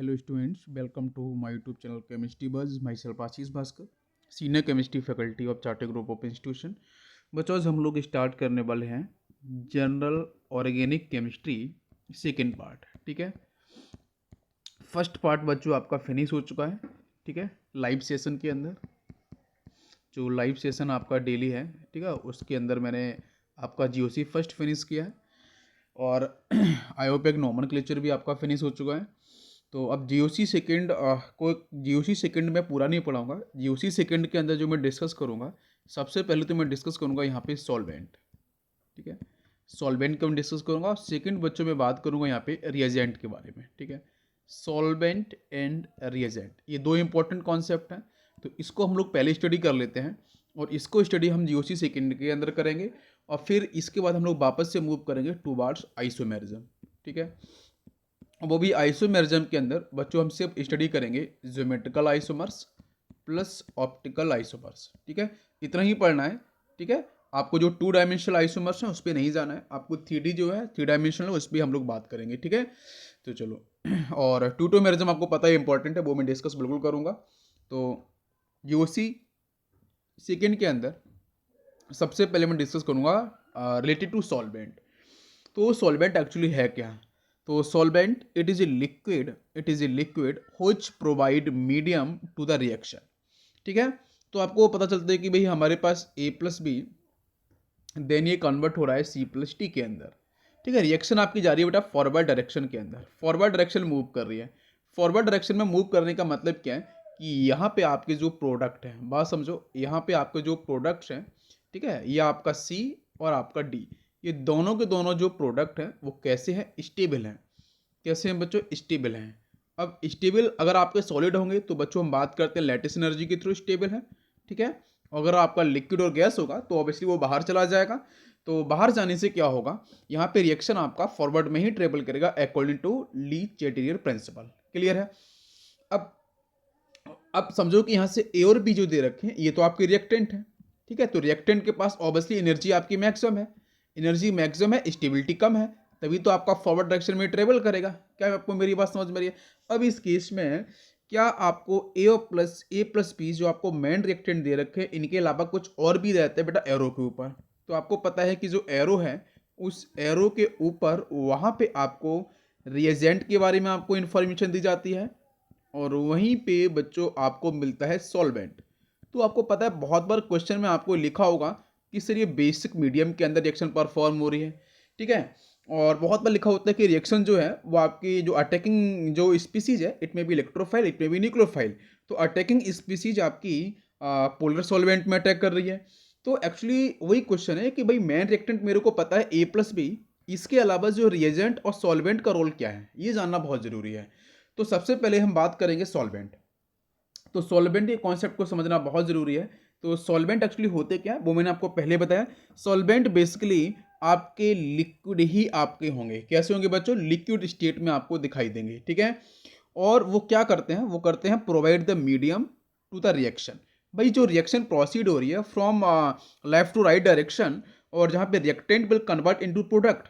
Hello students, welcome to my YouTube channel Chemistry Buzz. Myself Ashish Bhaskar, senior chemistry faculty of charter group of institution. बच्चों आज हम लोग start करने वाले हैं general organic chemistry second part. ठीक है, फर्स्ट पार्ट बच्चों आपका फिनिश हो चुका है। ठीक है, लाइव सेशन के अंदर जो लाइव सेशन आपका डेली है, ठीक है, उसके अंदर मैंने आपका जीओसी फर्स्ट फिनिश किया है और आयोपेक नोमेनक्लेचर भी आपका फिनिश हो चुका है। तो अब जीओसी सेकेंड को जीओसी सेकेंड में पूरा नहीं पढ़ाऊंगा। जीओसी सेकेंड के अंदर जो मैं डिस्कस करूंगा, सबसे पहले तो मैं डिस्कस करूंगा यहाँ पे सॉल्वेंट। ठीक है, सॉल्वेंट को मैं डिस्कस करूंगा और सेकेंड बच्चों में बात करूंगा यहाँ पे रिएजेंट के बारे में। ठीक है, सॉल्वेंट एंड रिएजेंट ये दो इंपॉर्टेंट कॉन्सेप्ट हैं, तो इसको हम लोग पहले स्टडी कर लेते हैं और इसको स्टडी हम जीओसी सेकेंड के अंदर करेंगे और फिर इसके बाद हम लोग वापस से मूव करेंगे टूवर्ड्स आइसोमेरिज्म। ठीक है, वो भी आइसोमेरिज्म के अंदर बच्चों हम सिर्फ स्टडी करेंगे geometrical isomers plus optical isomers. ठीक है, इतना ही पढ़ना है। ठीक है, आपको जो 2 डायमेंशनल आइसोमर्स हैं उस पर नहीं जाना है, आपको 3D जो है 3 डायमेंशनल उस पर हम लोग बात करेंगे। ठीक है, तो चलो और ट्यूटोमेरिज्म आपको पता है इंपॉर्टेंट है, वो मैं डिस्कस बिल्कुल करूँगा। तो यूसी सेकेंड के अंदर सबसे पहले मैं डिस्कस करूँगा रिलेटेड टू सॉल्वेंट। तो सॉल्वेंट एक्चुअली है क्या? तो solvent it is a liquid which provide medium to the reaction. ठीक है, तो आपको पता चलता है कि भाई हमारे पास A+B देन ये कन्वर्ट हो रहा है C+T के अंदर। ठीक है, रिएक्शन आपकी जा रही है बेटा फॉरवर्ड डायरेक्शन के अंदर, फॉरवर्ड डायरेक्शन मूव कर रही है। फॉरवर्ड डायरेक्शन में मूव करने का मतलब क्या है कि यहाँ पे आपके जो प्रोडक्ट हैं, बात समझो, यहाँ पे आपके जो प्रोडक्ट्स हैं, ठीक है, ये आपका C और आपका D, ये दोनों के दोनों जो प्रोडक्ट हैं वो कैसे हैं? स्टेबल हैं। कैसे हैं बच्चों? स्टेबल हैं। अब स्टेबल अगर आपके सॉलिड होंगे तो बच्चों हम बात करते हैं लैटिस एनर्जी के थ्रू स्टेबल है। ठीक है, अगर आपका लिक्विड और गैस होगा तो ऑब्वियसली वो बाहर चला जाएगा। तो बाहर जाने से क्या होगा, यहाँ पे रिएक्शन आपका फॉरवर्ड में ही ट्रेवल करेगा according to Le Chatelier principle. Clear है? अब समझो कि यहाँ से ए और बी जो दे रखे हैं ये तो आपके रिएक्टेंट हैं। ठीक है, तो रिएक्टेंट के पास ऑब्वियसली एनर्जी आपकी मैक्सिमम है, एनर्जी मैक्सिमम है, स्टेबिलिटी कम है, तभी तो आपका फॉरवर्ड डायरेक्शन में ट्रेवल करेगा। क्या आपको मेरी बात समझ में आ रही है? अब इस केस में क्या आपको A+B जो आपको मेन रिएक्टेंट दे रखे हैं, इनके अलावा कुछ और भी रहता है बेटा एरो के ऊपर? तो आपको पता है कि जो एरो है उस एरो के ऊपर वहाँ पे आपको रिएजेंट के बारे में आपको इन्फॉर्मेशन दी जाती है और वहीं पे बच्चों आपको मिलता है सॉल्वेंट। तो आपको पता है बहुत बार क्वेश्चन में आपको लिखा होगा कि सर ये बेसिक मीडियम के अंदर रिएक्शन परफॉर्म हो रही है। ठीक है, और बहुत बार लिखा होता है कि रिएक्शन जो है वो आपकी जो अटैकिंग जो स्पीसीज है, इट में भी इलेक्ट्रोफाइल, इट में भी न्यूक्लियोफाइल, तो अटैकिंग स्पीसीज आपकी पोलर सॉल्वेंट में अटैक कर रही है। तो एक्चुअली वही क्वेश्चन है कि भाई मेन रिएक्टेंट मेरे को पता है A+B, इसके अलावा जो रिएजेंट और सॉल्वेंट का रोल क्या है ये जानना बहुत जरूरी है। तो सबसे पहले हम बात करेंगे सॉल्वेंट। तो सॉल्वेंट के कॉन्सेप्ट को समझना बहुत जरूरी है। तो सॉल्वेंट एक्चुअली होते क्या है वो मैंने आपको पहले बताया। सॉल्वेंट बेसिकली आपके लिक्विड ही आपके होंगे। कैसे होंगे बच्चों? लिक्विड स्टेट में आपको दिखाई देंगे। ठीक है, और वो क्या करते हैं? वो करते हैं provide the medium to the reaction. भाई जो रिएक्शन प्रोसीड हो रही है from left to right direction, और जहाँ पे reactant will convert into product,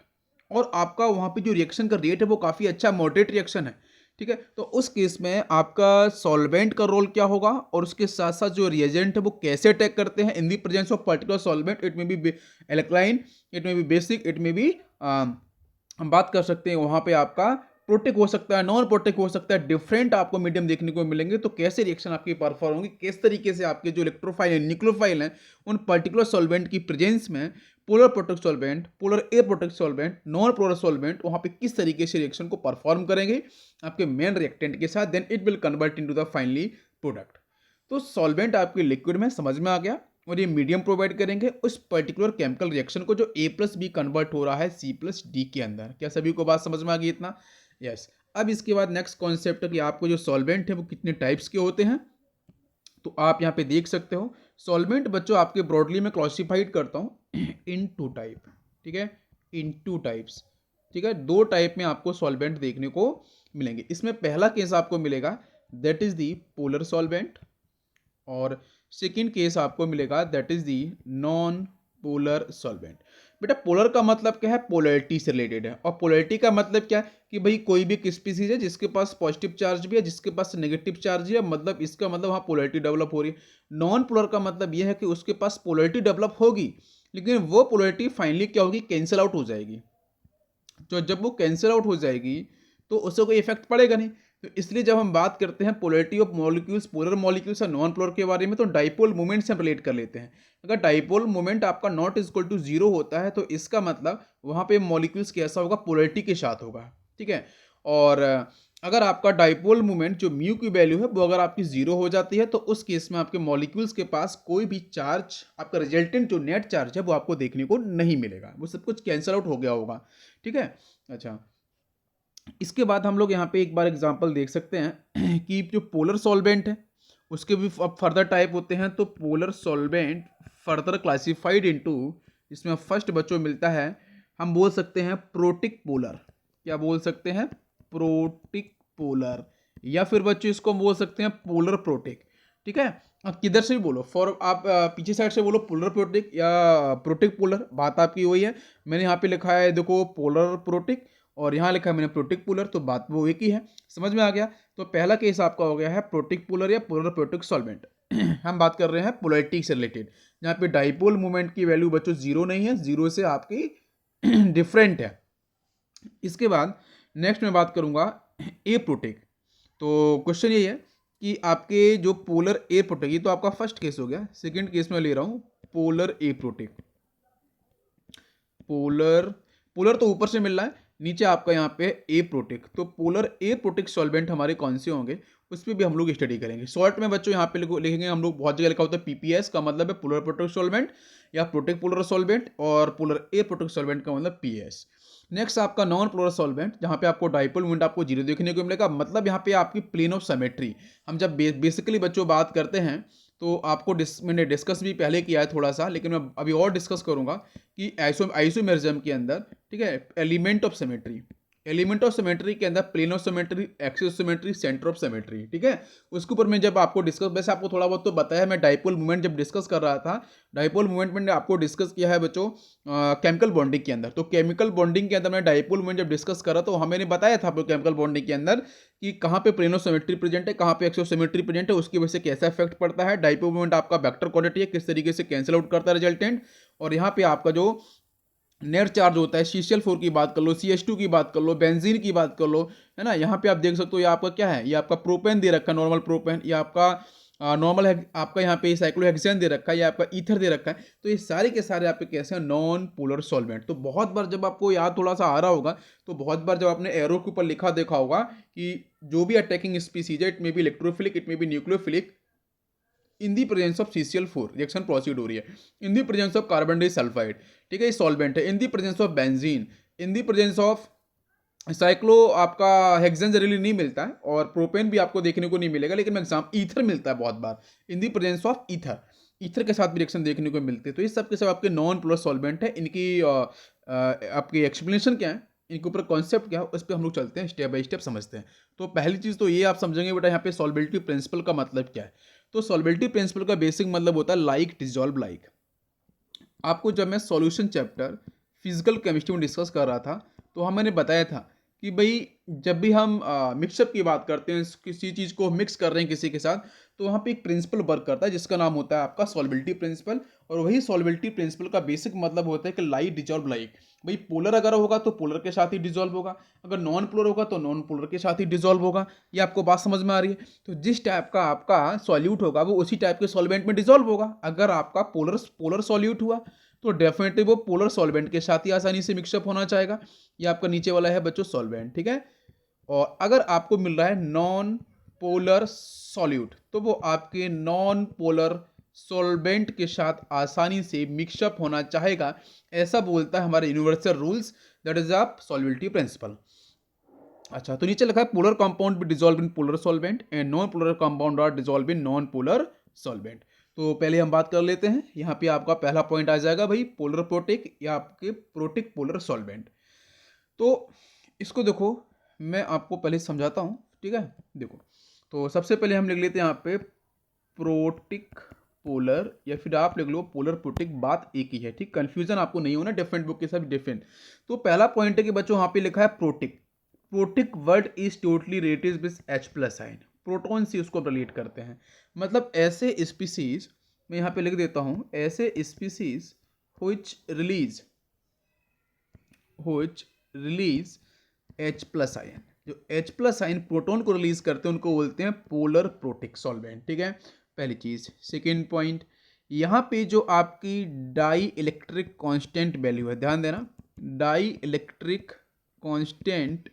और आपका वहाँ पे जो रिएक्शन का रेट है वो काफ़ी अच्छा मॉडरेट रिएक्शन है। ठीक है, तो उस केस में आपका सॉल्वेंट का रोल क्या होगा और उसके साथ साथ जो रिएजेंट है वो कैसे अटैक करते हैं in the presence of particular solvent. It may be alkaline, it may be basic, it may भी हम बात कर सकते हैं वहाँ पे आपका प्रोटेक हो सकता है, नॉन प्रोटेक हो सकता है, डिफरेंट आपको मीडियम देखने को मिलेंगे। तो कैसे रिएक्शन आपकी परफॉर्म होंगी, किस तरीके से आपके जो इलेक्ट्रोफाइल है, न्यूक्लियोफाइल हैं, उन पर्टिकुलर सॉल्वेंट की प्रेजेंस में polar protic solvent, polar aprotic solvent, non polar solvent वहाँ पे किस तरीके से रिएक्शन को परफॉर्म करेंगे आपके मेन रिएक्टेंट के साथ, then it will convert into the finally product. तो सॉल्वेंट आपके लिक्विड में समझ में आ गया और ये मीडियम प्रोवाइड करेंगे उस पर्टिकुलर केमिकल रिएक्शन को जो A+B कन्वर्ट हो रहा है C+D के अंदर। क्या सभी को बात समझ में आ गई इतना? यस। अब इसके बाद नेक्स्ट कॉन्सेप्ट कि आपको जो सॉल्वेंट है वो कितने टाइप्स के होते हैं। तो आप यहाँ पे देख सकते हो सॉल्वेंट बच्चों आपके ब्रॉडली में क्लासिफाइड करता हूँ इन 2 टाइप। ठीक है, इन 2 टाइप्स। ठीक है, 2 टाइप में आपको सॉल्वेंट देखने को मिलेंगे। इसमें पहला केस आपको मिलेगा that is the polar solvent, और सेकेंड केस आपको मिलेगा that is the non polar solvent. बेटा पोलर का मतलब क्या है, पोलैरिटी से रिलेटेड है। और पोलैरिटी का मतलब क्या है कि भाई कोई भी एक स्पीसीज है जिसके पास पॉजिटिव चार्ज भी है, जिसके पास नेगेटिव चार्ज भी है, मतलब इसका मतलब वहाँ पोलैरिटी डेवलप हो रही है। नॉन पोलर का मतलब यह है कि उसके पास पोलैरिटी डेवलप होगी, लेकिन वो पोलैरिटी फाइनली क्या होगी, कैंसिल आउट हो जाएगी। तो जब वो कैंसिल आउट हो जाएगी तो उससे कोई इफेक्ट पड़ेगा नहीं। तो इसलिए जब हम बात करते हैं polarity of molecules, polar molecules और नॉन पोलर के बारे में, तो डाइपोल मोमेंट से हम रिलेट कर लेते हैं। अगर डाइपोल मोमेंट आपका नॉट इक्वल टू जीरो होता है तो इसका मतलब वहाँ पे मॉलिक्यूल्स कैसा होगा, पोलैरिटी के साथ होगा, ठीक है। और अगर आपका डाइपोल मोमेंट जो म्यू की वैल्यू है वो अगर आपकी जीरो हो जाती है तो उस केस में आपके मॉलिक्यूल्स के पास कोई भी चार्ज, आपका रिजल्टेंट जो नेट चार्ज है वो आपको देखने को नहीं मिलेगा, वो सब कुछ कैंसिल आउट हो गया होगा, ठीक है। अच्छा, इसके बाद हम लोग यहाँ पे एक बार एग्जांपल देख सकते हैं कि जो पोलर सॉल्वेंट है उसके भी अब फर्दर टाइप होते हैं। तो polar solvent further classified into, इसमें फर्स्ट बच्चों मिलता है, हम बोल सकते हैं प्रोटिक पोलर। क्या बोल सकते हैं, प्रोटिक पोलर, या फिर बच्चों इसको हम बोल सकते हैं पोलर प्रोटिक, ठीक है। अब किधर से भी बोलो, फॉर आप पीछे साइड से बोलो पोलर प्रोटिक या प्रोटिक पोलर, बात आपकी वही है। मैंने यहाँ पे लिखा है देखो पोलर प्रोटिक, और यहाँ लिखा है मैंने प्रोटिक पोलर, तो बात वो एक ही है, समझ में आ गया। तो पहला केस आपका हो गया है प्रोटिक पोलर या पोलर प्रोटिक सॉल्वेंट। हम बात कर रहे हैं पोलैरिटी से रिलेटेड, जहाँ पे डाइपोल मोमेंट की वैल्यू बच्चों जीरो नहीं है, जीरो से आपकी डिफरेंट है। इसके बाद नेक्स्ट मैं बात करूंगा ए प्रोटिक। तो क्वेश्चन ये है कि आपके जो पोलर ए प्रोटिक, ये तो आपका फर्स्ट केस हो गया। सेकंड केस में ले रहा हूं पोलर ए प्रोटिक। पोलर, पोलर तो ऊपर से मिल रहा है, नीचे आपका यहाँ पे ए प्रोटिक। तो पोलर ए प्रोटिक सॉल्वेंट हमारे कौन से होंगे उस पर भी हम लोग स्टडी करेंगे। शॉर्ट में बच्चों यहाँ पे लिखेंगे हम लोग, बहुत जगह लिखा होता है पीपीएस का मतलब है पोलर प्रोटिक सॉल्वेंट या प्रोटिक पोलर सॉल्वेंट, और पोलर ए प्रोटिक सॉल्वेंट का मतलब पीएस। नेक्स्ट आपका नॉन पोलर सॉल्वेंट, जहाँ पे आपको डाइपोल मोमेंट आपको जीरो देखने को मिलेगा, मतलब यहाँ पे आपकी प्लेन ऑफ सिमेट्री। हम जब बेसिकली बच्चों बात करते हैं तो आपको मैंने डिस्कस भी पहले किया है थोड़ा सा, लेकिन मैं अभी और डिस्कस करूंगा कि आइसोमेरिज्म के अंदर, ठीक है, element of symmetry, element of symmetry के अंदर plane of symmetry, axis of symmetry, centre of symmetry, ठीक है। उसके ऊपर मैं जब आपको डिस्कस, वैसे आपको थोड़ा बहुत तो बताया, मैं डाइपोल मूवमेंट जब डिस्कस कर रहा था, डाइपोल मूवमेंट मैंने आपको डिस्कस किया है बच्चों केमिकल बॉन्डिंग के अंदर। तो केमिकल बॉन्डिंग के अंदर मैं डाइपोल मूवमेंट जब डिस्कस कर रहा था, मैंने बताया था आपको केमिकल बॉन्डिंग के अंदर कि कहाँ पे प्लेन ऑफ सिमेट्री प्रेजेंट है, कहाँ पे एक्सिस ऑफ सिमेट्री प्रेजेंट है, उसकी वजह से कैसा इफेक्ट पड़ता है। डाइपोल मूवमेंट आपका वेक्टर क्वांटिटी है, किस तरीके से कैंसिल आउट करता है रिजल्टेंट। और यहाँ पे आपका जो नेट चार्ज होता है, CCl4 की बात कर लो, CH2 की बात कर लो, बेंजीन की बात कर लो, है ना। यहाँ पे आप देख सकते हो ये आपका क्या है, ये आपका प्रोपेन दे रखा है, नॉर्मल प्रोपेन, ये आपका नॉर्मल है, आपका यहाँ पे साइक्लोहेक्सेन दे रखा है, ये आपका ईथर दे रखा है। तो ये सारे के सारे आपके कैसे हैं, नॉन पोलर सॉल्वेंट। तो बहुत बार जब आपको याद थोड़ा सा आ रहा होगा, तो बहुत बार जब आपने एरो के ऊपर लिखा देखा होगा कि जो भी अटैकिंग स्पीसीज है, it may be electrophilic, it may be nucleophilic, in the presence of CCl4 reaction proceed हो रही है, in the presence of carbon disulphide, ठीक है, ये सॉल्वेंट है, in the presence of benzene, in the presence of cyclo, आपका hexane generally नहीं मिलता है, और प्रोपेन भी आपको देखने को नहीं मिलेगा, लेकिन एग्जाम ईथर मिलता है बहुत बार, in the presence of ether, ether के साथ भी रिएक्शन देखने को मिलते हैं। तो ये सब के सब आपके नॉन पोलर सॉल्वेंट है। इनकी आपकी एक्सप्लेनेशन क्या है, इनके ऊपर कॉन्सेप्ट क्या है, उस पर हम लोग चलते हैं, स्टेप बाय स्टेप समझते हैं। तो पहली चीज़ तो ये आप समझेंगे बेटा, यहाँ पे सॉल्वेबिलिटी प्रिंसिपल का मतलब क्या है। तो सॉल्वेबिलिटी प्रिंसिपल का बेसिक मतलब होता है लाइक डिजॉल्व लाइक। आपको जब मैं सॉल्यूशन चैप्टर फिजिकल केमिस्ट्री में डिस्कस कर रहा था, तो मैंने बताया था कि भाई जब भी हम मिक्सअप की बात करते हैं, किसी चीज़ को मिक्स कर रहे हैं किसी के साथ, तो वहाँ पे एक प्रिंसिपल वर्क करता है जिसका नाम होता है आपका सॉल्वेबिलिटी प्रिंसिपल। और वही सॉल्वेबिलिटी प्रिंसिपल का बेसिक मतलब होता है कि लाइक डिजॉल्व लाइक। भाई पोलर अगर होगा तो पोलर के साथ ही डिजॉल्व होगा, अगर नॉन पोलर होगा तो नॉन पोलर के साथ ही डिजॉल्व होगा। ये आपको बात समझ में आ रही है। तो जिस टाइप का आपका सॉल्यूट होगा वो उसी टाइप के सॉल्वेंट में डिजॉल्व होगा। अगर आपका पोलर पोलर सॉल्यूट हुआ तो डेफिनेटली वो पोलर सॉल्वेंट के साथ ही आसानी से मिक्सअप होना चाहेगा। ये आपका नीचे वाला है बच्चों सॉल्वेंट, ठीक है। और अगर आपको मिल रहा है नॉन पोलर सॉल्यूट, तो वो आपके नॉन पोलर सॉल्वेंट के साथ आसानी से मिक्सअप होना चाहेगा। ऐसा बोलता है हमारे universal rules, that is of solubility principle. अच्छा, तो नीचे लिखा है पोलर कंपाउंड भी dissolve in polar solvent and non polar compound are dissolve in non polar solvent. तो पहले हम बात कर लेते हैं, यहाँ पे आपका पहला पॉइंट आ जाएगा भाई पोलर प्रोटिक या आपके प्रोटिक पोलर सॉल्वेंट। तो इसको देखो, मैं आपको पहले समझाता हूँ, ठीक है। देखो, तो सबसे पहले हम लिख लेते हैं यहाँ पे प्रोटिक पोलर या फिर आप लिख लो पोलर प्रोटिक, बात एक ही है, ठीक। कंफ्यूजन आपको नहीं होना, डिफरेंट बुक के साथ डिफरेंट। तो पहला पॉइंट है कि बच्चों यहाँ पे लिखा है protic. Protic word is totally related with H plus ion, proton से उसको रिलेट करते हैं। मतलब ऐसे स्पीसीज, मैं यहाँ पे लिख देता हूँ, ऐसे species which release H plus ion, जो H प्लस आयन प्रोटॉन को रिलीज करते हैं उनको बोलते हैं पोलर प्रोटिक सॉल्वेंट, ठीक है, पहली चीज। सेकेंड पॉइंट, यहाँ पे जो आपकी डाई इलेक्ट्रिक कांस्टेंट वैल्यू है, ध्यान देना, डाई इलेक्ट्रिक कांस्टेंट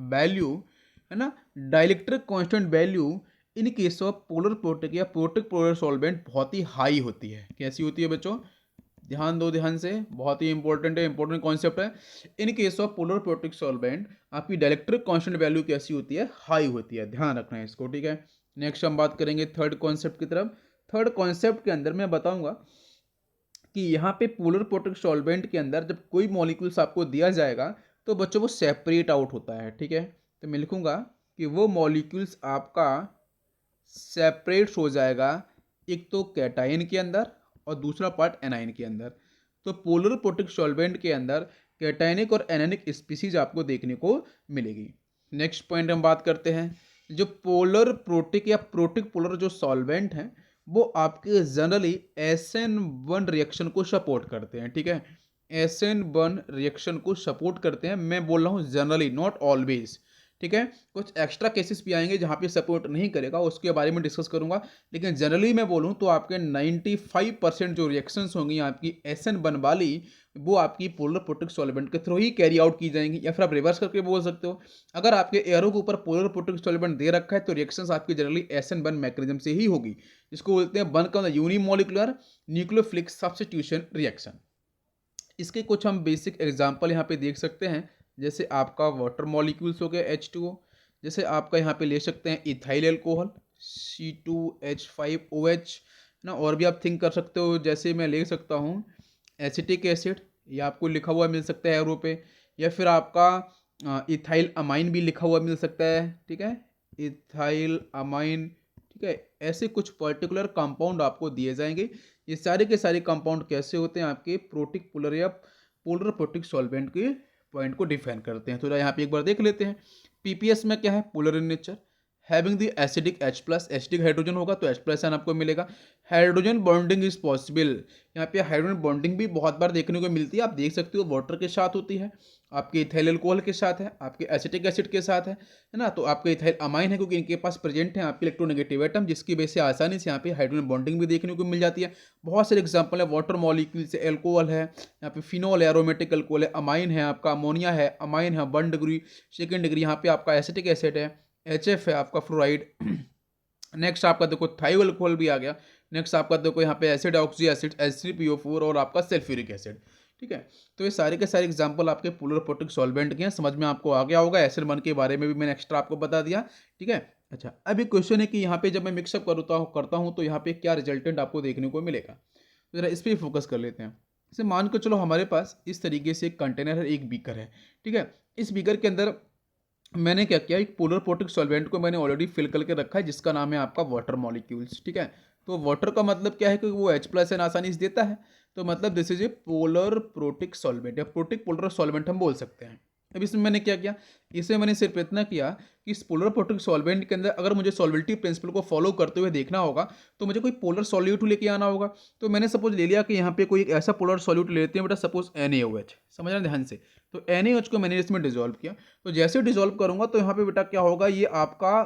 वैल्यू है ना, dielectric constant value in case of polar protic या प्रोटिक पोलर सॉल्वेंट बहुत ही हाई होती है। कैसी होती है बच्चों, ध्यान दो ध्यान से, बहुत ही इंपॉर्टेंट है, इंपॉर्टेंट कॉन्सेप्ट है। In case of polar protic solvent आपकी डाइलेक्ट्रिक कांस्टेंट वैल्यू कैसी होती है, हाई होती है, ध्यान रखना है इसको, ठीक है। नेक्स्ट हम बात करेंगे थर्ड कॉन्सेप्ट की तरफ। थर्ड कॉन्सेप्ट के अंदर मैं बताऊंगा कि यहाँ पे पोलर प्रोटिक सॉल्वेंट के अंदर जब कोई मॉलिक्यूल्स आपको दिया जाएगा तो बच्चों वो सेपरेट आउट होता है, ठीक है। तो मैं लिखूंगा कि वो मॉलिक्यूल्स आपका सेपरेट हो जाएगा, एक तो कैटायन के अंदर और दूसरा पार्ट एनायन के अंदर। तो पोलर प्रोटिक सॉल्वेंट के अंदर कैटायनिक और एनायनिक स्पीसीज आपको देखने को मिलेगी। नेक्स्ट पॉइंट हम बात करते हैं, जो पोलर प्रोटिक या प्रोटिक पोलर जो सॉल्वेंट हैं वो आपके जनरली SN1 रिएक्शन को सपोर्ट करते हैं, ठीक है। SN1 रिएक्शन को सपोर्ट करते हैं, मैं बोल रहा हूँ जनरली, नॉट ऑलवेज, ठीक है। कुछ एक्स्ट्रा केसेस भी आएंगे जहाँ पे सपोर्ट नहीं करेगा, उसके बारे में डिस्कस करूंगा, लेकिन जनरली मैं बोलूँ तो आपके 95% जो रिएक्शंस होंगी आपकी SN1 वाली, वो आपकी पोलर प्रोटिक सॉल्वेंट के थ्रू ही कैरी आउट की जाएंगी। या फिर आप रिवर्स करके बोल सकते हो, अगर आपके एरो के ऊपर पोलर प्रोटिक सॉल्वेंट दे रखा है तो रिएक्शंस आपकी जनरली SN1 मैकेनिज्म से ही होगी, जिसको बोलते हैं बन का यूनिमोलिकुलर न्यूक्लियोफिलिक सब्स्टिट्यूशन रिएक्शन। इसके कुछ हम बेसिक एग्जांपल यहाँ पे देख सकते हैं, जैसे आपका वाटर मॉलिक्यूल्स हो गया H2O, जैसे आपका यहाँ पे ले सकते हैं इथाइल एल्कोहल C2H5OH ना, और भी आप थिंक कर सकते हो, जैसे मैं ले सकता हूँ एसिटिक एसिड, ये आपको लिखा हुआ मिल सकता है एरो पे, या फिर आपका इथाइल अमाइन भी लिखा हुआ मिल सकता है, ठीक है, इथाइल अमाइन, ठीक है। ऐसे कुछ पर्टिकुलर कंपाउंड आपको दिए जाएंगे। ये सारे के सारे कंपाउंड कैसे होते हैं, आपके प्रोटिक पोलर या पोलर प्रोटिक सॉल्वेंट के पॉइंट को डिफाइन करते हैं। तो यहाँ पे एक बार देख लेते हैं, पीपीएस में क्या है, polar in nature, having the acidic H plus, acidic hydrogen होगा तो H प्लस आयन आपको मिलेगा। हाइड्रोजन बॉन्डिंग इज पॉसिबल, यहाँ पे हाइड्रोजन बॉन्डिंग भी बहुत बार देखने को मिलती है, आप देख सकते हो वाटर के साथ होती है, आपके इथाइल अल्कोहल के साथ है, आपके एसिटिक एसिड के साथ है ना, तो आपके इथाइल अमाइन है क्योंकि इनके पास प्रेजेंट है आपके इलेक्ट्रोनेगेटिव एटम, जिसकी वजह से आसानी से यहाँ पे हाइड्रोजन बॉन्डिंग भी देखने को मिल जाती है। बहुत सारे एग्जाम्पल है, वाटर मॉलिक्यूल से एल्कोहल है, यहाँ पे फिनॉल है, एरोमेटिक अल्कोहल है, अमाइन है, आपका अमोनिया है, अमाइन है 1 डिग्री, सेकेंड डिग्री यहाँ पे आपका एसिटिक एसिड है, HF है आपका फ्लोराइड। नेक्स्ट आपका देखो थाइल अल्कोहल भी आ गया। नेक्स्ट आपका देखो यहाँ पे एसिड ऑक्सी एसिड H3PO4 और आपका सल्फ्यूरिक एसिड, ठीक है। तो ये सारे के सारे एग्जांपल आपके पोलर प्रोटिक सॉल्वेंट के हैं, समझ में आपको आ गया होगा। SN1 के बारे में भी मैंने एक्स्ट्रा आपको बता दिया, ठीक है। अच्छा, अभी क्वेश्चन है कि यहाँ पे जब मैं मिक्सअप करता हूँ तो यहाँ पे क्या रिजल्टेंट आपको देखने को मिलेगा, तो जरा इस पर फोकस कर लेते हैं। जैसे मान के चलो हमारे पास इस तरीके से एक कंटेनर है, एक बीकर है, ठीक है। इस बीकर के अंदर मैंने क्या किया, एक पोलर प्रोटिक सॉल्वेंट को मैंने ऑलरेडी फिल करके रखा है, जिसका नाम है आपका वाटर मॉलिक्यूल्स, ठीक है। तो वाटर का मतलब क्या है कि वो H प्लस एन आसानी से देता है, तो मतलब this is a polar protic solvent या प्रोटिक पोलर सॉल्वेंट हम बोल सकते हैं। अब इसमें मैंने क्या किया, इसमें मैंने सिर्फ इतना किया कि इस पोलर प्रोटिक सॉल्वेंट के अंदर अगर मुझे सॉल्वेबिलिटी प्रिंसिपल को फॉलो करते हुए देखना होगा तो मुझे कोई पोलर सॉल्यूट लेके आना होगा। तो मैंने सपोज ले लिया कि यहाँ पे कोई एक ऐसा पोलर सॉल्यूट ले लेते हैं बेटा, सपोज NaOH, समझना ध्यान से। तो NaOH को मैंने इसमें डिजोल्व किया, तो जैसे डिजोल्व करूंगा तो यहाँ पे बेटा क्या होगा, ये आपका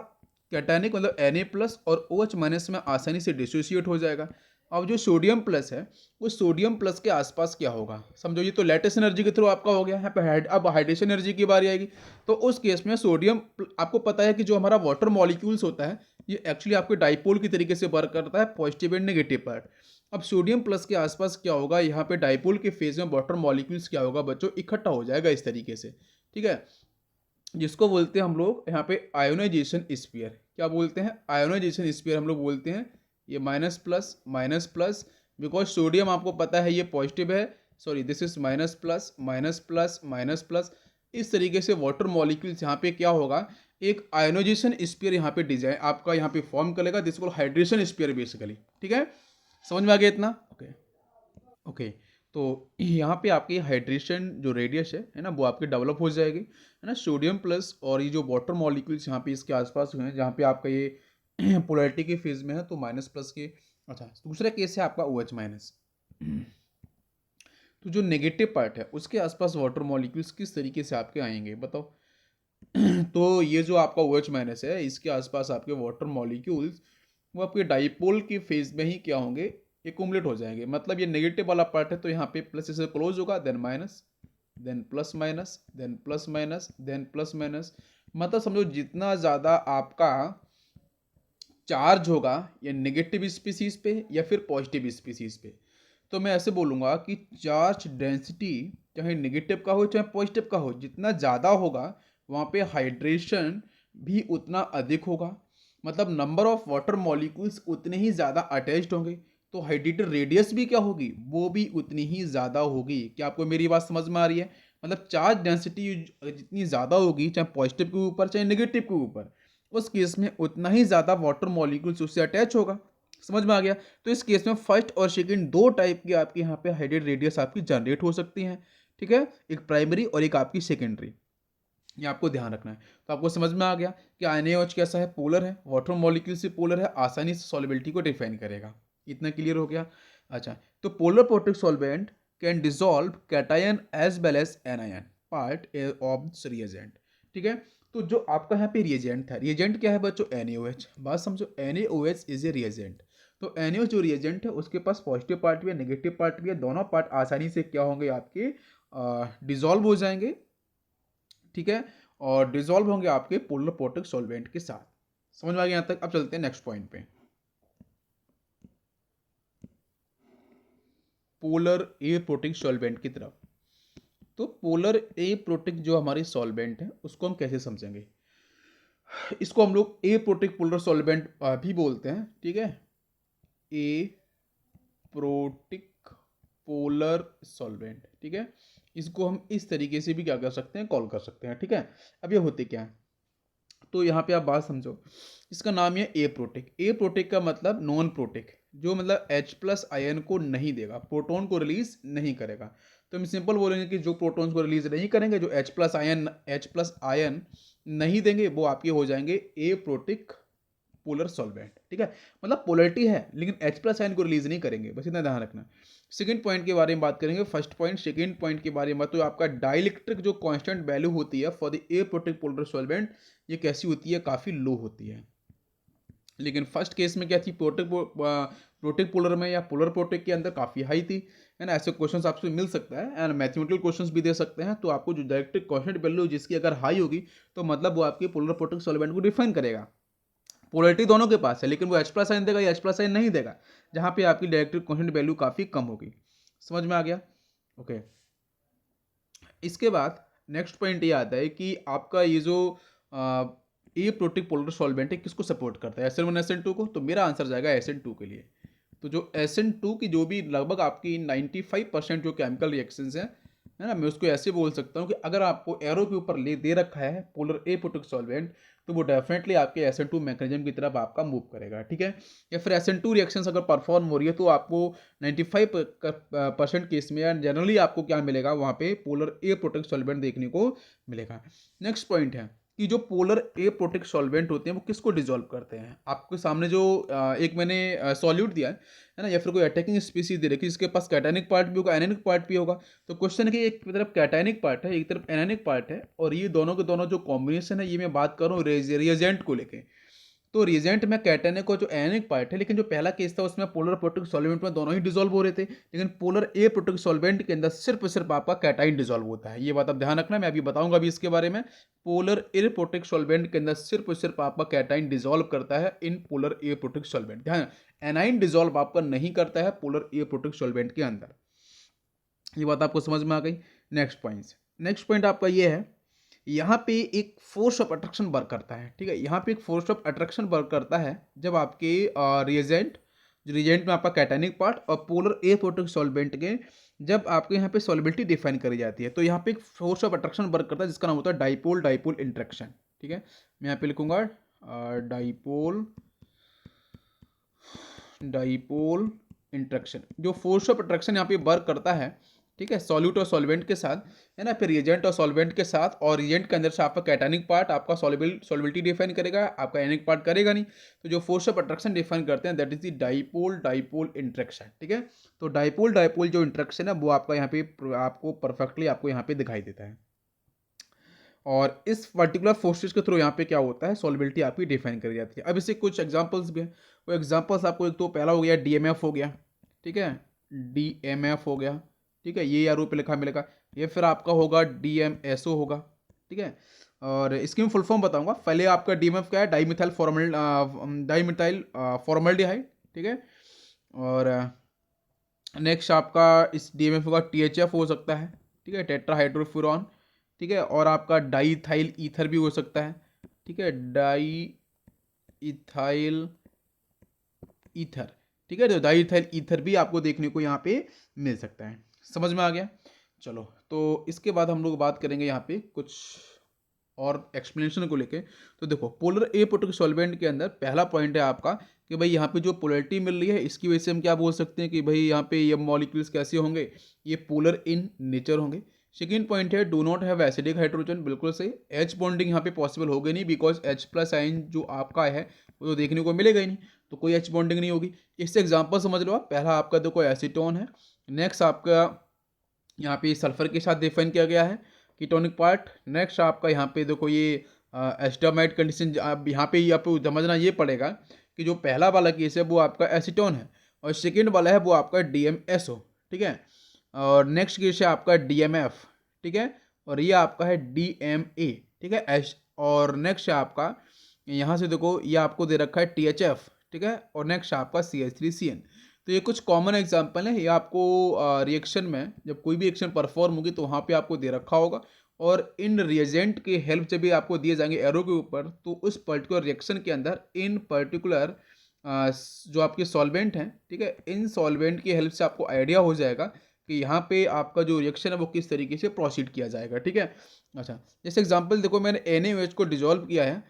कैटायनिक मतलब Na प्लस और OH माइनस में आसानी से डिसोसिएट हो जाएगा। अब जो सोडियम प्लस है वो सोडियम प्लस के आसपास क्या होगा, समझो ये तो लेटेस्ट एनर्जी के थ्रू आपका हो गया, यहाँ पे अब हाइड्रेशन एनर्जी की बारी आएगी। तो उस केस में सोडियम, आपको पता है कि जो हमारा वाटर मॉलिक्यूल्स होता है ये एक्चुअली आपके डाइपोल की तरीके से वर्क करता है, पॉजिटिव एंड नेगेटिव पार्ट। अब सोडियम प्लस के आसपास क्या होगा, यहाँ पे डाइपोल के फेज में वाटर मॉलिक्यूल्स क्या होगा बच्चों, इकट्ठा हो जाएगा इस तरीके से, ठीक है, जिसको बोलते हैं हम लोग यहाँ पे आयोनाइजेशन स्फीयर। क्या बोलते हैं, आयोनाइजेशन स्फीयर हम लोग बोलते हैं। ये माइनस प्लस, बिकॉज सोडियम आपको पता है ये पॉजिटिव है, sorry this is minus plus. इस तरीके से वाटर मॉलिक्यूल्स यहाँ पे क्या होगा, एक आयोनाइजेशन स्फीयर यहाँ पे डिजाइन आपका यहाँ पे फॉर्म करेगा, दिस को हाइड्रेशन स्फीयर बेसिकली, ठीक है। समझ में आ गया इतना? ओके। ओके। तो यहाँ पे आपकी हाइड्रेशन जो रेडियस है ना, वो आपकी डेवलप हो जाएगी, है ना। सोडियम प्लस और ये जो वाटर मॉलिक्यूल्स यहाँ पे इसके आसपास हुए हैं, जहाँ पे आपका ये पोलैरिटी के फेज में है, तो माइनस प्लस के। अच्छा, दूसरा केस है आपका OH माइनस। तो जो नेगेटिव पार्ट है उसके आसपास वाटर मॉलिक्यूल्स किस तरीके से आपके आएंगे बताओ। तो ये जो आपका OH माइनस है, इसके आसपास आपके वाटर मॉलिक्यूल्स वो आपके डाइपोल की फेज में ही क्या होंगे, एकुमुलेट हो जाएंगे। मतलब ये नेगेटिव वाला पार्ट है, तो यहाँ पे प्लस से क्लोज होगा, then minus, then plus minus, then plus minus, then plus minus. मतलब समझो जितना ज़्यादा आपका चार्ज होगा या नेगेटिव स्पीसीज पे या फिर पॉजिटिव स्पीसीज पे, तो मैं ऐसे बोलूँगा कि चार्ज डेंसिटी चाहे नेगेटिव का हो चाहे पॉजिटिव का हो, जितना ज़्यादा होगा वहाँ पे हाइड्रेशन भी उतना अधिक होगा। मतलब नंबर ऑफ वाटर मॉलिक्यूल्स उतने ही ज़्यादा अटैच्ड होंगे, तो हाइड्रेटेड रेडियस भी क्या होगी, वो भी उतनी ही ज़्यादा होगी। क्या आपको मेरी बात समझ में आ रही है? मतलब चार्ज डेंसिटी जितनी ज़्यादा होगी, चाहे पॉजिटिव के ऊपर चाहे नेगेटिव के ऊपर, उस केस में उतना ही ज़्यादा वाटर मॉलिक्यूल्स उससे अटैच होगा। समझ में आ गया? तो इस केस में फर्स्ट और सेकंड दो टाइप की आपकी यहाँ पे हाइड्रेटेड रेडियस आपकी जनरेट हो सकती हैं। ठीक है, एक प्राइमरी और एक आपकी सेकेंडरी, ये आपको ध्यान रखना है। तो आपको समझ में आ गया कि NaOH कैसा है, पोलर है, वाटर मॉलिक्यूल से पोलर है, आसानी से सॉल्युबिलिटी को डिफाइन करेगा। इतना क्लियर हो गया? अच्छा, तो polar protic solvent can dissolve cation as well as anion part of reagent. ठीक है, तो जो आपका यहाँ पे रिएजेंट था, रिएजेंट क्या है बच्चों? NaOH। बात समझो, NaOH इज ए रिएजेंट। तो NaOH जो रिएजेंट है उसके पास पॉजिटिव पार्ट भी है, नेगेटिव पार्ट भी है, दोनों पार्ट आसानी से क्या होंगे आपके, डिसॉल्व हो जाएंगे। ठीक है, और डिसॉल्व होंगे आपके पोलर प्रोटिक सॉल्वेंट के साथ। समझ में आ गया यहाँ तक? अब चलते हैं नेक्स्ट पॉइंट पे, पोलर ए प्रोटिक सॉल्वेंट की तरफ। तो पोलर ए प्रोटिक जो हमारी सॉल्वेंट है उसको हम कैसे समझेंगे? इसको हम लोग ए प्रोटिक पोलर सॉल्वेंट भी बोलते हैं। ठीक है, ए प्रोटिक पोलर सॉल्वेंट। ठीक है, इसको हम इस तरीके से भी क्या कर सकते हैं, कॉल कर सकते हैं। ठीक है, अब ये होते क्या है, तो यहाँ पे आप बात समझो, इसका नाम है ए प्रोटिक। ए प्रोटिक का मतलब नॉन प्रोटिक, जो मतलब H प्लस आयन को नहीं देगा, प्रोटॉन को रिलीज नहीं करेगा। तो हम सिंपल बोलेंगे कि जो प्रोटॉन्स को रिलीज नहीं करेंगे, जो H प्लस आयन नहीं देंगे, वो आपके हो जाएंगे ए प्रोटिक पोलर सॉल्वेंट। ठीक है, मतलब पोलरिटी है लेकिन H प्लस आयन को रिलीज नहीं करेंगे, बस इतना ध्यान रखना। सेकंड पॉइंट के बारे में बात करेंगे, फर्स्ट पॉइंट सेकंड पॉइंट के बारे में। तो आपका डाइलेक्ट्रिक जो कांस्टेंट वैल्यू होती है for the A protic polar solvent, ये कैसी होती है, काफ़ी लो होती है। लेकिन फर्स्ट केस में क्या थी, प्रोटिक पोलर में या पोलर प्रोटिक के अंदर काफ़ी हाई थी, है ना। ऐसे क्वेश्चंस आपसे मिल सकता है एंड मैथमेटिकल क्वेश्चंस भी दे सकते हैं। तो आपको जो डायरेक्ट कांस्टेंट वैल्यू जिसकी अगर हाई होगी, तो मतलब वो आपके पोलर प्रोटिक सॉल्वेंट को डिफाइन करेगा। पोलरिटी दोनों के पास है लेकिन वो H प्लस आयन देगा या H प्लस आयन नहीं देगा, जहाँ पे आपकी डायरेक्ट कांस्टेंट वैल्यू काफ़ी कम होगी। समझ में आ गया? ओके। इसके बाद नेक्स्ट पॉइंट ये आता है कि आपका ये जो ए प्रोटिक पोलर सॉल्वेंट है किसको सपोर्ट करता है, SN1 SN2 को। तो मेरा आंसर जाएगा SN2 के लिए। तो जो SN2 की जो भी लगभग आपकी 95% जो केमिकल रिएक्शंस हैं, है ना, मैं उसको ऐसे बोल सकता हूँ कि अगर आपको एरो के ऊपर ले दे रखा है पोलर ए प्रोटिक सॉल्वेंट, तो वो डेफिनेटली आपके SN2 मैकेनिज्म की तरफ आपका मूव करेगा। ठीक है, या फिर SN2 रिएक्शंस अगर परफॉर्म हो रही है, तो आपको 95% केस में या जनरली आपको क्या मिलेगा, वहाँ पे पोलर ए प्रोटिक सॉल्वेंट देखने को मिलेगा। नेक्स्ट पॉइंट है कि जो पोलर ए प्रोटिक सॉल्वेंट होते हैं वो किसको डिसॉल्व करते हैं। आपके सामने जो एक मैंने सॉल्यूट दिया है ना, या फिर कोई अटैकिंग स्पीसीज दे रखी जिसके पास कैटायनिक पार्ट भी होगा, एनायनिक पार्ट भी होगा। तो क्वेश्चन है कि एक तरफ कैटायनिक पार्ट है, एक तरफ एनायनिक पार्ट है, और ये दोनों के दोनों जो कॉम्बिनेशन है, ये मैं बात कर रहा हूँ रिएजेंट को लेके। तो रिएजेंट में कैटायनिक को जो एनायनिक पार्ट है, लेकिन जो पहला केस था उसमें पोलर प्रोटिक सॉल्वेंट में दोनों ही डिसॉल्व हो रहे थे, लेकिन पोलर ए प्रोटिक सॉल्वेंट के अंदर सिर्फ सिर्फ आपका कैटाइन डिसॉल्व होता है। ये बात आप ध्यान रखना, मैं अभी बताऊंगा अभी इसके बारे में। पोलर ए प्रोटिक सॉल्वेंट के अंदर सिर्फ सिर्फ आपका कैटाइन डिसॉल्व करता है in polar A protic solvent. ध्यान, एनाइन डिसॉल्व आपका नहीं करता है पोलर ए प्रोटिक सॉल्वेंट के अंदर। ये बात आपको समझ में आ गई। नेक्स्ट पॉइंट आपका ये है, यहाँ पे एक फोर्स ऑफ अट्रैक्शन वर्क करता है। ठीक है, यहाँ पे एक फोर्स ऑफ अट्रैक्शन वर्क करता है जब आपके रिएजेंट, जो रिएजेंट में आपका कैटायनिक पार्ट और पोलर ए प्रोटिक सॉल्वेंट के जब आपके यहाँ पे सॉल्युबिलिटी डिफाइन करी जाती है, तो यहाँ पे एक फोर्स ऑफ अट्रैक्शन वर्क करता है जिसका नाम होता है डाइपोल डाइपोल इंट्रैक्शन। ठीक है, मैं यहाँ पे लिखूंगा डाइपोल डाइपोल इंट्रैक्शन, जो फोर्स ऑफ अट्रैक्शन यहाँ पे वर्क करता है, ठीक है, सॉल्यूट और सॉल्वेंट के साथ, है ना, फिर रिएजेंट और सॉल्वेंट के साथ, और रिएजेंट के अंदर से आपका कैटानिक पार्ट आपका सॉल्बिलिटी डिफाइन करेगा, आपका एनिक पार्ट करेगा नहीं। तो जो फोर्स ऑफ अट्रैक्शन डिफाइन करते हैं that is the dipole dipole interaction, ठीक है। तो डाइपोल डाइपोल जो इंट्रैक्शन है वो आपका यहाँ पे आपको परफेक्टली आपको यहाँ पे दिखाई देता है, और इस पर्टिकुलर फोर्सेस के थ्रू यहाँ पे क्या होता है, सॉल्बिलिटी आपकी डिफाइन करी जाती है। अब इससे कुछ एग्जांपल्स भी हैं, वो एग्जांपल्स आपको, एक तो पहला हो गया डीएमएफ हो गया, ठीक है, डीएमएफ हो गया, ठीक है, ये यार पे लिखा मिलेगा, ये फिर आपका होगा डीएमएसओ होगा, ठीक है। और इसकी मैं फुल फॉर्म बताऊंगा, पहले आपका डीएमएफ क्या है, डाईमिथाइल फॉर्मल्डिहाइड, ठीक है। और नेक्स्ट आपका इस डीएमएफ का टीएचएफ हो सकता है, ठीक है, टेट्राहाइड्रोफ्यूरॉन, ठीक है, और आपका डाईथाइल ईथर भी हो सकता है, ठीक है, डाई इथाइल ईथर, ठीक है, तो डाईथाइल ईथर भी आपको देखने को यहाँ पे मिल सकता है। समझ में आ गया? चलो, तो इसके बाद हम लोग बात करेंगे यहाँ पे कुछ और एक्सप्लेनेशन को लेके। तो देखो, पोलर एपोटिक सॉल्वेंट के अंदर पहला पॉइंट है आपका कि भाई यहाँ पे जो पोलरिटी मिल रही है इसकी वजह से हम क्या बोल सकते हैं कि भाई यहाँ पे ये मॉलिक्यूल्स कैसे होंगे, ये पोलर इन नेचर होंगे। सेकेंड पॉइंट है do not have acidic hydrogen, बिल्कुल सही, एच बॉन्डिंग यहाँ पे पॉसिबल होगी नहीं, बिकॉज H प्लस आइन जो आपका है वो तो देखने को मिलेगा ही नहीं, तो कोई एच बॉन्डिंग नहीं होगी। इससे एग्जाम्पल समझ लो आप, पहला आपका देखो एसीटोन है, नेक्स्ट आपका यहाँ पे सल्फर के साथ डिफाइन किया गया है कीटोनिक पार्ट, नेक्स्ट आपका यहाँ पे देखो ये एस्टामाइड कंडीशन, यहाँ पे आपको समझना ये पड़ेगा कि जो पहला वाला केस है वो आपका एसीटोन है, और सेकेंड वाला है वो आपका DMSO, ठीक है, और नेक्स्ट केस है आपका DMF, ठीक है, और ये आपका है DMA, ठीक है, और नेक्स्ट है आपका यहाँ से देखो ये आपको दे रखा है THF, ठीक है, और नेक्स्ट आपका CH3CN। तो ये कुछ कॉमन एग्जाम्पल है, ये आपको रिएक्शन में जब कोई भी रिएक्शन परफॉर्म होगी तो वहाँ पे आपको दे रखा होगा, और इन रिएजेंट के हेल्प से भी आपको दिए जाएंगे एरो के ऊपर, तो उस पर्टिकुलर रिएक्शन के अंदर इन पर्टिकुलर जो आपके सॉल्वेंट हैं, ठीक है, इन सॉल्वेंट की हेल्प से आपको आइडिया हो जाएगा कि यहाँ पे आपका जो रिएक्शन है वो किस तरीके से प्रोसीड किया जाएगा, ठीक है। अच्छा, जैसे एग्जाम्पल देखो, मैंने NaOH को डिजोल्व किया है,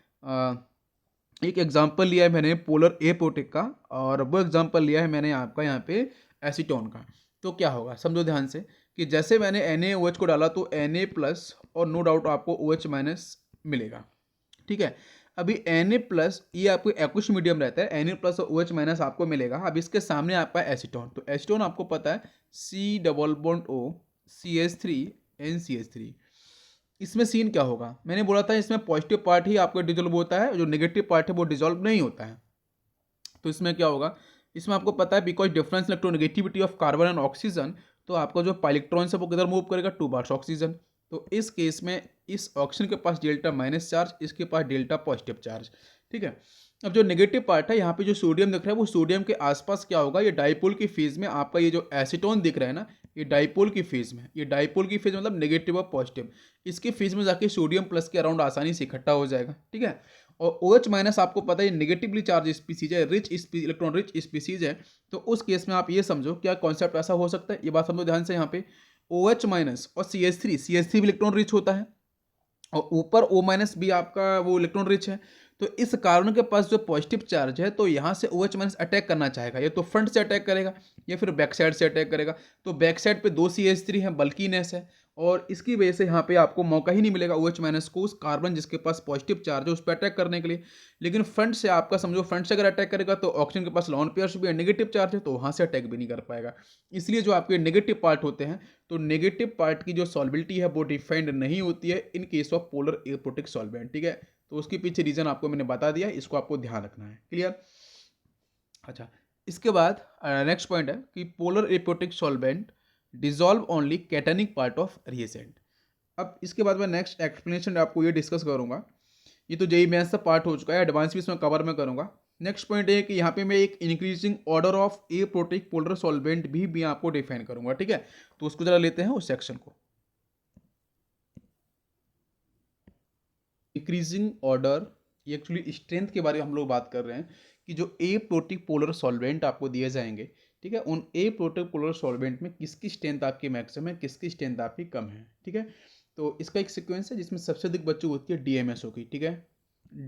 एक एग्जाम्पल लिया है मैंने पोलर एपोटिक का, और वो एग्जाम्पल लिया है मैंने आपका यहाँ पे एसीटोन का। तो क्या होगा, समझो ध्यान से कि जैसे मैंने NaOH को डाला तो Na प्लस और नो डाउट आपको OH माइनस मिलेगा, ठीक है। अभी Na प्लस ये आपको एक्वस मीडियम रहता है, Na प्लस और OH माइनस आपको मिलेगा। अब इसके सामने आपका एसीटोन, तो एसीटोन आपको पता है C double bond O CH3 NCH3। इसमें सीन क्या होगा, मैंने बोला था इसमें पॉजिटिव पार्ट ही आपको डिजोल्व होता है, जो नेगेटिव पार्ट है वो डिजोल्व नहीं होता है। तो इसमें क्या होगा, इसमें आपको पता है because difference electronegativity of carbon and oxygen, तो आपका जो इलेक्ट्रॉन है वो किधर मूव करेगा, 2 बार्स ऑक्सीजन। तो इस केस में इस ऑक्सीजन के पास डेल्टा माइनस चार्ज, इसके पास डेल्टा पॉजिटिव चार्ज, ठीक है। अब जो नेगेटिव पार्ट है यहाँ पे जो सोडियम दिख रहा है वो सोडियम के आसपास क्या होगा, ये डाइपोल की फेज में आपका ये जो एसीटोन दिख रहा है ना, ये डाइपोल की फेज में, ये डाइपोल की फेज मतलब नेगेटिव और पॉजिटिव, इसके फेज में जाके सोडियम प्लस के अराउंड आसानी से इकट्ठा हो जाएगा, ठीक है। और OH माइनस आपको पता है नेगेटिवली चार्ज स्पीसीज है, इलेक्ट्रॉन रिच स्पीसीज है, तो उस केस में आप ये समझो क्या कॉन्सेप्ट ऐसा हो सकता है, ये बात समझो ध्यान से। यहाँ पे OH माइनस और CH3 भी इलेक्ट्रॉन रिच होता है, और ऊपर O माइनस भी आपका वो इलेक्ट्रॉन रिच है, तो इस कार्बन के पास जो पॉजिटिव चार्ज है तो यहाँ से OH माइनस अटैक करना चाहेगा, या तो फ्रंट से अटैक करेगा या फिर बैक साइड से अटैक करेगा। तो बैक साइड पे 2 CH3 है, बल्कीनेस है, और इसकी वजह से यहाँ पे आपको मौका ही नहीं मिलेगा OH माइनस को उस कार्बन जिसके पास पॉजिटिव चार्ज है उस पर अटैक करने के लिए। लेकिन फ्रंट से आपका समझो, फ्रंट से अगर अटैक करेगा तो ऑक्सीजन के पास लॉन पेयर्स भी है, नेगेटिव चार्ज है, तो वहाँ से अटैक भी नहीं कर पाएगा। इसलिए जो आपके नेगेटिव पार्ट होते हैं, तो नेगेटिव पार्ट की जो सॉल्बिलिटी है वो डिफाइंड नहीं होती है in case of polar aprotic solvent, ठीक है। तो उसके पीछे रीजन आपको मैंने बता दिया, इसको आपको ध्यान रखना है, क्लियर। अच्छा, इसके बाद नेक्स्ट पॉइंट है कि polar aprotic solvent dissolve only cationic part of reagent. अब इसके बाद मैं नेक्स्ट एक्सप्लेनेशन आपको ये डिस्कस करूंगा, ये तो जेई मेंस का पार्ट हो चुका है, एडवांस भी इसमें कवर में करूंगा। नेक्स्ट पॉइंट है कि यहाँ पे मैं एक increasing order of aprotic polar solvent भी आपको डिफाइन करूंगा, ठीक है। तो उसको जरा लेते हैं उस सेक्शन को। डिक्रीजिंग ऑर्डर, ये एक्चुअली स्ट्रेंथ के बारे में हम लोग बात कर रहे हैं कि जो एपोटिक पोलर सॉल्वेंट आपको दिए जाएंगे, ठीक है, उन एपोटिक पोलर सॉल्वेंट में किसकी स्ट्रेंथ आपकी मैक्सिमम है, किसकी स्ट्रेंथ आपकी कम है, ठीक है। तो इसका एक सीक्वेंस है जिसमें सबसे अधिक बच्चों होती है DMSO की, ठीक है,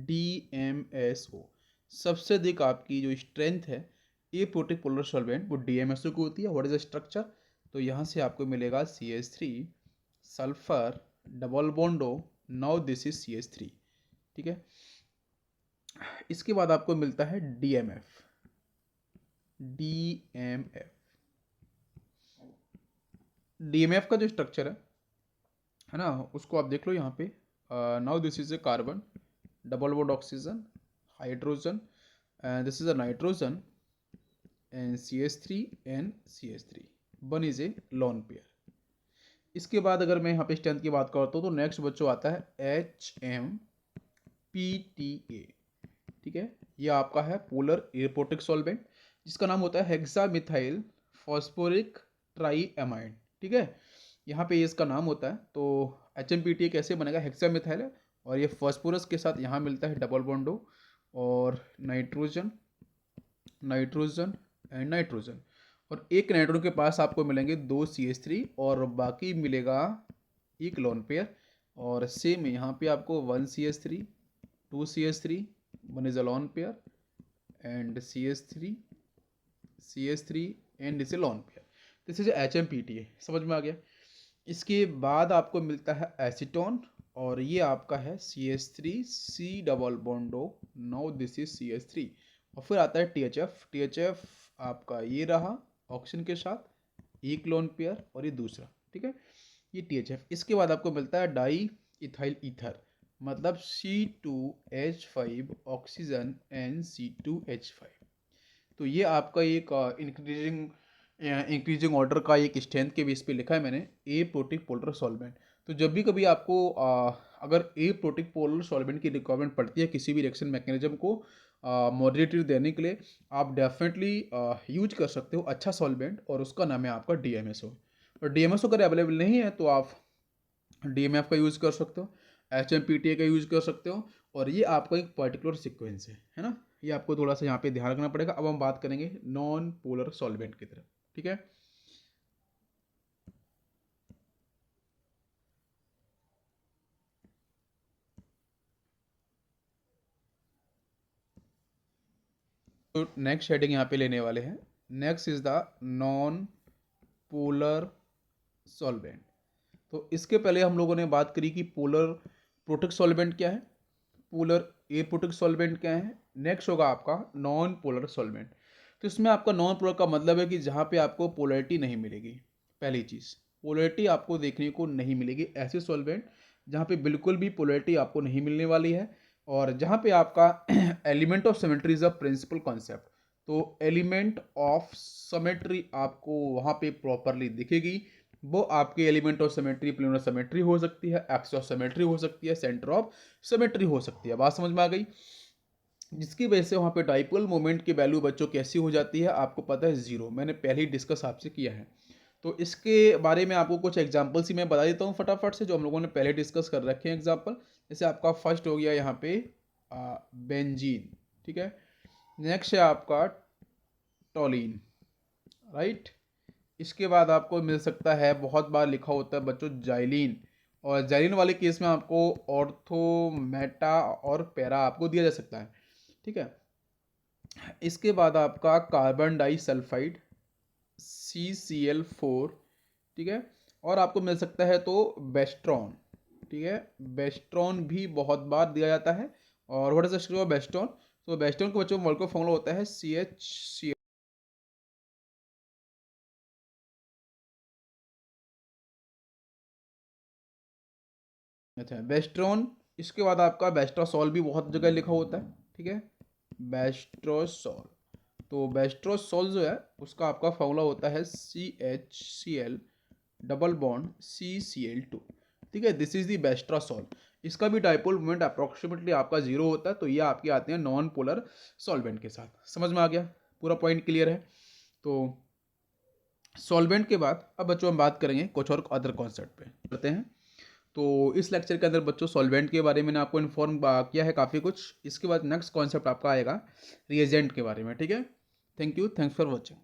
DMSO सबसे अधिक आपकी जो स्ट्रेंथ है ए प्रोटिक पोलर सॉल्वेंट वो DMSO की होती है। What is the structure? तो यहाँ से आपको मिलेगा CH3 sulphur double बॉन्डो, now this is CH3, ठीक है। इसके बाद आपको मिलता है DMF। DMF का जो स्ट्रक्चर है ना, उसको आप देख लो यहाँ पे। Now this is a carbon double bond oxygen hydrogen, this is a nitrogen and CH3 and CH3, one is a lone pair. इसके बाद अगर मैं यहाँ पे स्ट्रेंथ की बात करता हूँ तो नेक्स्ट बच्चों आता है HMPTA, ठीक है। ये आपका है पोलर एरोपोटिक सॉल्वेंट, जिसका नाम होता है हेक्सामिथाइल फॉस्फोरिक ट्राईएमाइड, ठीक है। यहाँ पे ये इसका नाम होता है। तो HMPTA कैसे बनेगा? हेक्सामिथाइल है और ये फॉस्फोरस के साथ यहाँ मिलता है डबल बॉन्डो और नाइट्रोजन नाइट्रोजन एंड नाइट्रोजन, और एक नाइट्रोजन के पास आपको मिलेंगे 2 CH3 और बाकी मिलेगा एक लोन पेयर। और सेम यहाँ पे आपको 1 CH3 2 CH3 one is a lone pair and CH3 and is a lone pair. This is HMPTA, समझ में आ गया। इसके बाद आपको मिलता है एसीटोन और ये आपका है CH3C double बॉन्डो, now this is CH3। और फिर आता है THF आपका ये रहा ऑक्सीजन के साथ एक लोन पेयर और ये दूसरा, ठीक है, ये THF। इसके बाद आपको मिलता है डाई इथाइल ईथर, मतलब C2H5 ऑक्सीजन एंड C2H5। तो ये आपका एक इंक्रीजिंग ऑर्डर का एक स्ट्रेंथ के बेस पे लिखा है मैंने, ए प्रोटिक पोलर सॉल्वेंट। तो जब भी कभी आपको अगर ए प्रोटिक पोलर सॉल्वेंट की रिक्वायरमेंट पड़ती है किसी भी रिएक्शन मैकेनिज्म को मॉडरेटिव देने के लिए, आप डेफिनेटली यूज कर सकते हो अच्छा सॉल्वेंट, और उसका नाम है आपका DMSO। और DMSO अगर अवेलेबल नहीं है तो आप DMF का यूज़ कर सकते हो, HMPTA का यूज़ कर सकते हो, और ये आपका एक पर्टिकुलर सीक्वेंस है ना। ये आपको थोड़ा सा यहाँ पे ध्यान रखना पड़ेगा। अब हम बात करेंगे नॉन पोलर सॉल्वेंट की तरफ, ठीक है। तो नेक्स्ट हेडिंग यहाँ पे लेने वाले हैं, next is the non polar solvent. तो इसके पहले हम लोगों ने बात करी कि पोलर प्रोटिक सॉल्वेंट क्या है, पोलर एप्रोटिक सॉल्वेंट क्या है, नेक्स्ट होगा आपका नॉन पोलर सॉल्वेंट। तो इसमें आपका नॉन पोलर का मतलब है कि जहाँ पे आपको पोलरिटी नहीं मिलेगी। पहली चीज़, पोलरिटी आपको देखने को नहीं मिलेगी, ऐसे सॉल्वेंट जहाँ पे बिल्कुल भी पोलरिटी आपको नहीं मिलने वाली है, और जहाँ पे आपका element of symmetry is a principal concept. तो एलिमेंट ऑफ सिमेट्री आपको वहाँ पे प्रॉपरली दिखेगी। वो आपके element of symmetry planar symmetry हो सकती है, एक्स ऑफ सिमेट्री हो सकती है, सेंटर ऑफ सिमेट्री हो सकती है। बात समझ में आ गई? जिसकी वजह से वहाँ पे डाइपोल मोमेंट की वैल्यू बच्चों कैसी हो जाती है, आपको पता है 0। मैंने पहले ही डिस्कस आपसे किया है। तो इसके बारे में आपको कुछ एग्जाम्पल्स ही मैं बता देता हूँ फटाफट से, जो हम लोगों ने पहले डिस्कस कर रखे हैं एग्जाम्पल। जैसे आपका फर्स्ट हो गया यहाँ पे बेंजीन, ठीक है। नेक्स्ट है आपका टोलिन, राइट। इसके बाद आपको मिल सकता है, बहुत बार लिखा होता है बच्चों, जाइलिन, और जाइलिन वाले केस में आपको ऑर्थो, मेटा और पैरा आपको दिया जा सकता है, ठीक है। इसके बाद आपका कार्बन डाइसल्फाइड CCl4, ठीक है, और आपको मिल सकता है तो बेस्ट्रॉन, ठीक है। बेस्ट्रॉन भी बहुत बार दिया जाता है। और what is the structure of Westron? तो बेस्ट्रॉन के बच्चों मोलेक्युलर फॉर्मूला होता है CH। अच्छा, बेस्ट्रॉन। इसके बाद आपका बेस्ट्रासॉल भी बहुत जगह लिखा होता है, ठीक है, बेस्ट्रोसॉल। तो बेस्ट्रोसॉल जो है उसका आपका फॉर्मूला होता है CHCl डबल बॉन्ड CCl2, ठीक है। दिस इज द बेस्ट्रासॉल। इसका भी डाइपोल मोमेंट अप्रोक्सीमेटली आपका 0 होता है। तो ये आपके आते हैं नॉन पोलर सॉल्वेंट के साथ। समझ में आ गया? पूरा पॉइंट क्लियर है? तो सॉल्वेंट के बाद अब बच्चों हम बात करेंगे कुछ और अदर कॉन्सेप्ट पे करते हैं। तो इस लेक्चर के अंदर बच्चों सॉल्वेंट के बारे में मैंने आपको इन्फॉर्म किया है काफ़ी कुछ। इसके बाद नेक्स्ट कॉन्सेप्ट आपका आएगा रिएजेंट के बारे में, ठीक है। Thank you, thanks for watching.